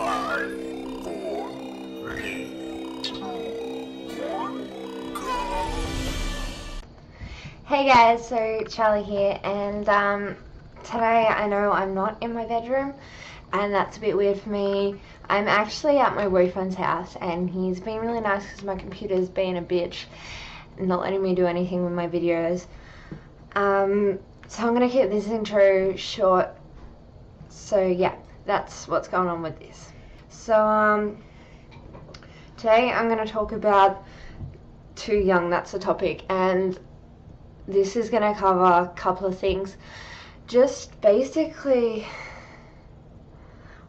5, 4, 3, 2, 1, go! Hey guys, so Charlie here, and today I know I'm not in my bedroom, and that's a bit weird for me. I'm actually at my boyfriend's house, and he's been really nice because my computer's being a bitch, not letting me do anything with my videos. So I'm gonna keep this intro short. So yeah, that's what's going on with this. So today I'm gonna talk about too young. That's the topic, and this is going to cover a couple of things. Just basically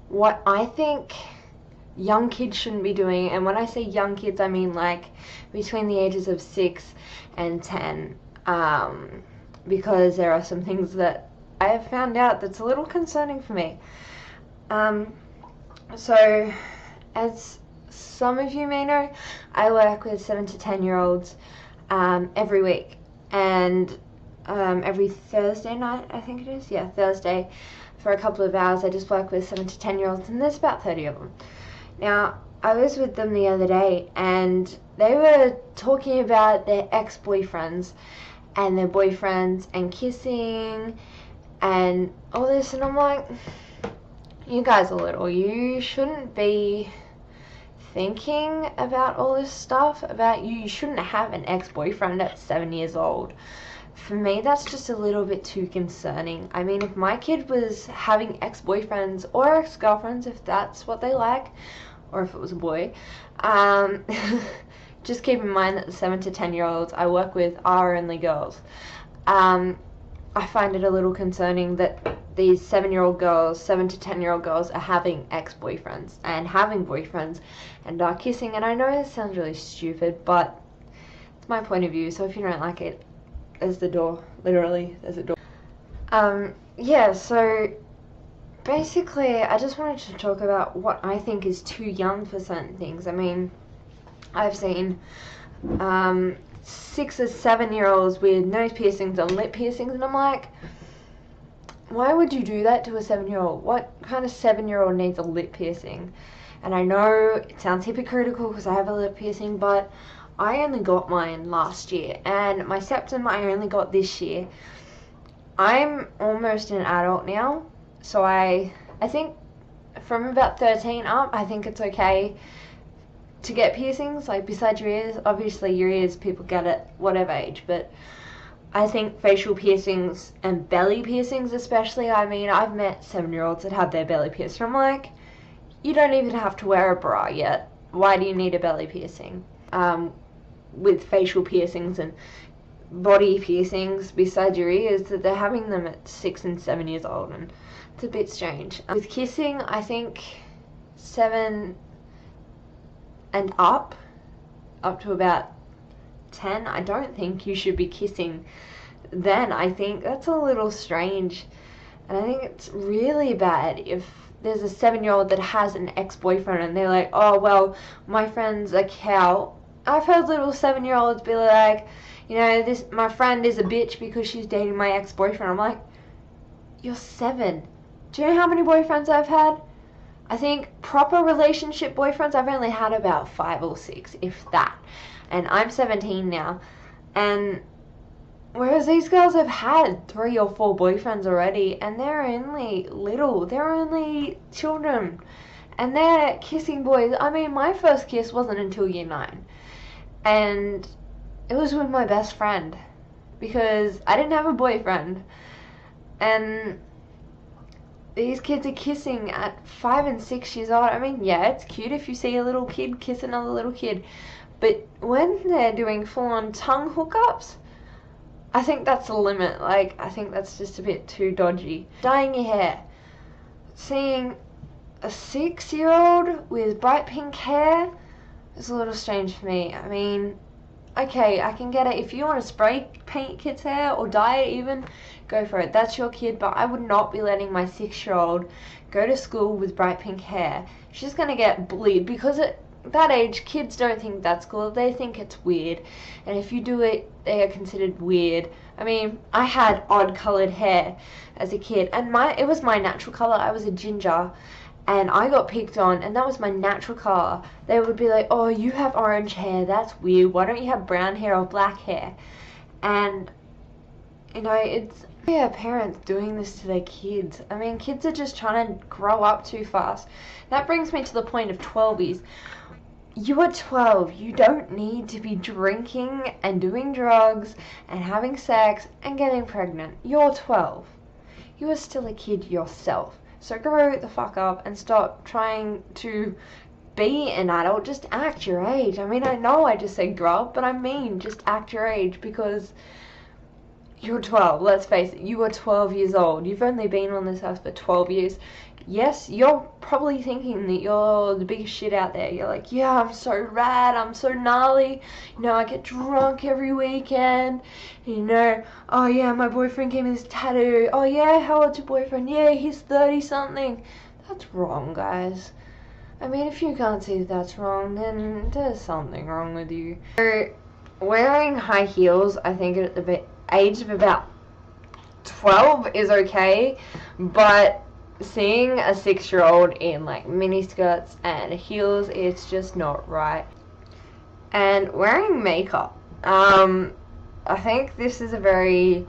what I think young kids shouldn't be doing. And when I say young kids, I mean like between the ages of 6 and 10. Because there are some things that I have found out that's a little concerning for me. So as some of you may know, I work with 7 to 10 year olds every week. And every Thursday night, I think it is, yeah, Thursday, for a couple of hours, I just work with 7 to 10 year olds, and there's about 30 of them. Now, I was with them the other day, and they were talking about their ex-boyfriends, and their boyfriends, and kissing, and all this, and I'm like, you guys are little, you shouldn't be thinking about all this stuff about you. You shouldn't have an ex-boyfriend at 7 years old. For me, that's just a little bit too concerning. I mean, if my kid was having ex-boyfriends or ex-girlfriends, if that's what they like, or if it was a boy, just keep in mind that the 7 to 10 year olds I work with are only girls. I find it a little concerning that these 7 to 10 year old girls are having ex-boyfriends and having boyfriends and are kissing. And I know this sounds really stupid, but it's my point of view, so if you don't like it, there's the door. Literally, there's a door. Yeah, so basically I just wanted to talk about what I think is too young for certain things. I mean, I've seen 6 or 7 year olds with nose piercings and lip piercings, and I'm like, why would you do that to a 7 year old? What kind of 7 year old needs a lip piercing? And I know it sounds hypocritical because I have a lip piercing, but I only got mine last year, and my septum I only got this year. I'm almost an adult now, so I think from about 13 up, I think it's okay to get piercings, like beside your ears. Obviously your ears, people get at whatever age, but I think facial piercings and belly piercings especially, I mean, I've met 7 year olds that have their belly pierced, and I'm like, you don't even have to wear a bra yet. Why do you need a belly piercing? With facial piercings and body piercings beside your ears, that they're having them at 6 and 7 years old, and it's a bit strange. With kissing, I think 7 and up to about 10, I don't think you should be kissing then. I think that's a little strange, and I think it's really bad if there's a 7 year old that has an ex-boyfriend and they're like, oh well, my friend's a cow. I've heard little 7 year olds be like, you know, my friend is a bitch because she's dating my ex-boyfriend. I'm like, you're 7. Do you know how many boyfriends I've had? I think proper relationship boyfriends, I've only had about 5 or 6, if that. And I'm 17 now. And whereas these girls have had 3 or 4 boyfriends already, and they're only little. They're only children. And they're kissing boys. I mean, my first kiss wasn't until year 9. And it was with my best friend, because I didn't have a boyfriend. And these kids are kissing at 5 and 6 years old. I mean, yeah, it's cute if you see a little kid kiss another little kid, but when they're doing full-on tongue hookups, I think that's the limit. Like, I think that's just a bit too dodgy. Dyeing your hair. Seeing a 6 year old with bright pink hair is a little strange for me. I mean, okay, I can get it. If you want to spray paint kids' hair or dye it even, go for it. That's your kid, but I would not be letting my 6 year old go to school with bright pink hair. She's going to get bullied, because at that age, kids don't think that's cool. They think it's weird. And if you do it, they are considered weird. I mean, I had odd colored hair as a kid, and it was my natural color. I was a ginger, and I got picked on, and that was my natural colour, they would be like, oh, you have orange hair, that's weird, why don't you have brown hair or black hair? And, you know, it's parents doing this to their kids. I mean, kids are just trying to grow up too fast. That brings me to the point of 12s. You are 12. You don't need to be drinking and doing drugs and having sex and getting pregnant. You're 12. You are still a kid yourself. So grow the fuck up and stop trying to be an adult. Just act your age. I mean, I know I just said grow up, but I mean just act your age, because you're 12. Let's face it, you are 12 years old. You've only been on this earth for 12 years. Yes, you're probably thinking that you're the biggest shit out there. You're like, yeah, I'm so rad, I'm so gnarly, you know, I get drunk every weekend, you know, oh yeah, my boyfriend gave me this tattoo, oh yeah, how old's your boyfriend, yeah, he's 30 something. That's wrong, guys. I mean, if you can't see that that's wrong, then there's something wrong with you. So, wearing high heels, I think at the age of about 12 is okay, but seeing a 6-year-old in like mini skirts and heels, it's just not right. And wearing makeup, I think this is a very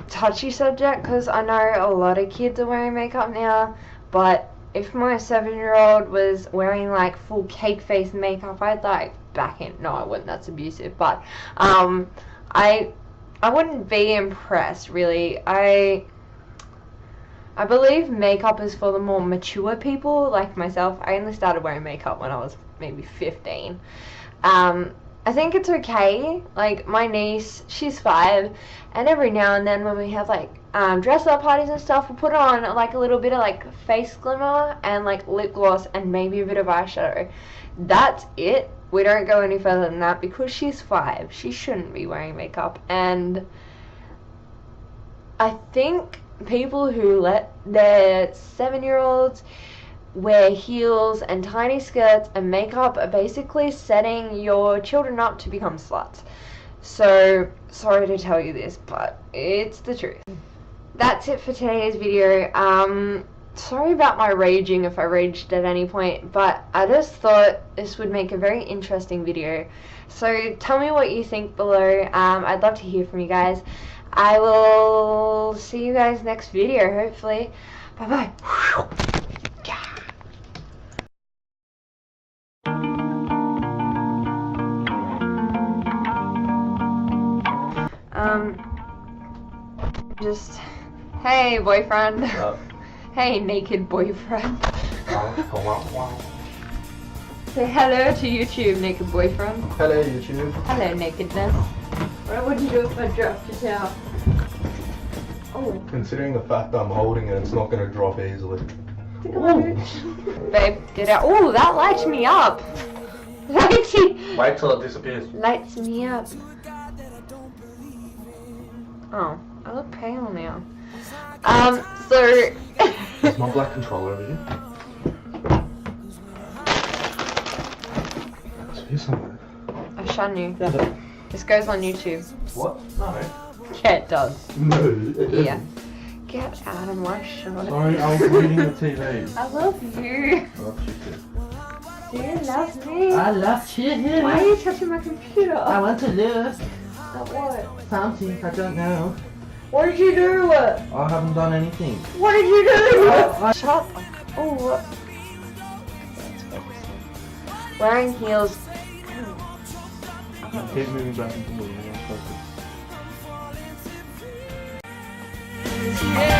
touchy subject, because I know a lot of kids are wearing makeup now, but if my 7-year-old was wearing like full cake face makeup, I'd like back in. No, I wouldn't, that's abusive, but I wouldn't be impressed, really. I believe makeup is for the more mature people, like myself. I only started wearing makeup when I was maybe 15. I think it's okay. Like, my niece, she's 5, and every now and then when we have like dress up parties and stuff, we'll put on like a little bit of like face glimmer and like lip gloss and maybe a bit of eyeshadow. That's it. We don't go any further than that, because she's 5. She shouldn't be wearing makeup. And I think people who let their 7-year-olds wear heels and tiny skirts and makeup are basically setting your children up to become sluts. So, sorry to tell you this, but it's the truth. That's it for today's video. Sorry about my raging if I raged at any point, but I just thought this would make a very interesting video. So tell me what you think below. I'd love to hear from you guys. I will see you guys next video, hopefully. Bye bye. Just, hey boyfriend. Hey naked boyfriend. Say hello to YouTube, naked boyfriend. Hello YouTube. Hello nakedness. What would you do if I dropped it out? Oh. Considering the fact that I'm holding it, it's not going to drop easily. Babe, get out. Oh, that lights me up. Lights me. Wait till it disappears. Lights me up. Oh, I look pale now. So. Is my black controller over here? It's here somewhere. I shun you. This goes on YouTube. What? No. Yeah, it does. No, it doesn't. Yeah. Get out of my shot. Sorry, I was reading the TV. I love you. I love you too. Do you love me? I love you. Why are you touching my computer? I want to look. At what? Something, I don't know. What did you do? I haven't done anything. What did you do? I- Shut up. Oh, what? Wearing heels. Keep moving back and forth. Yeah.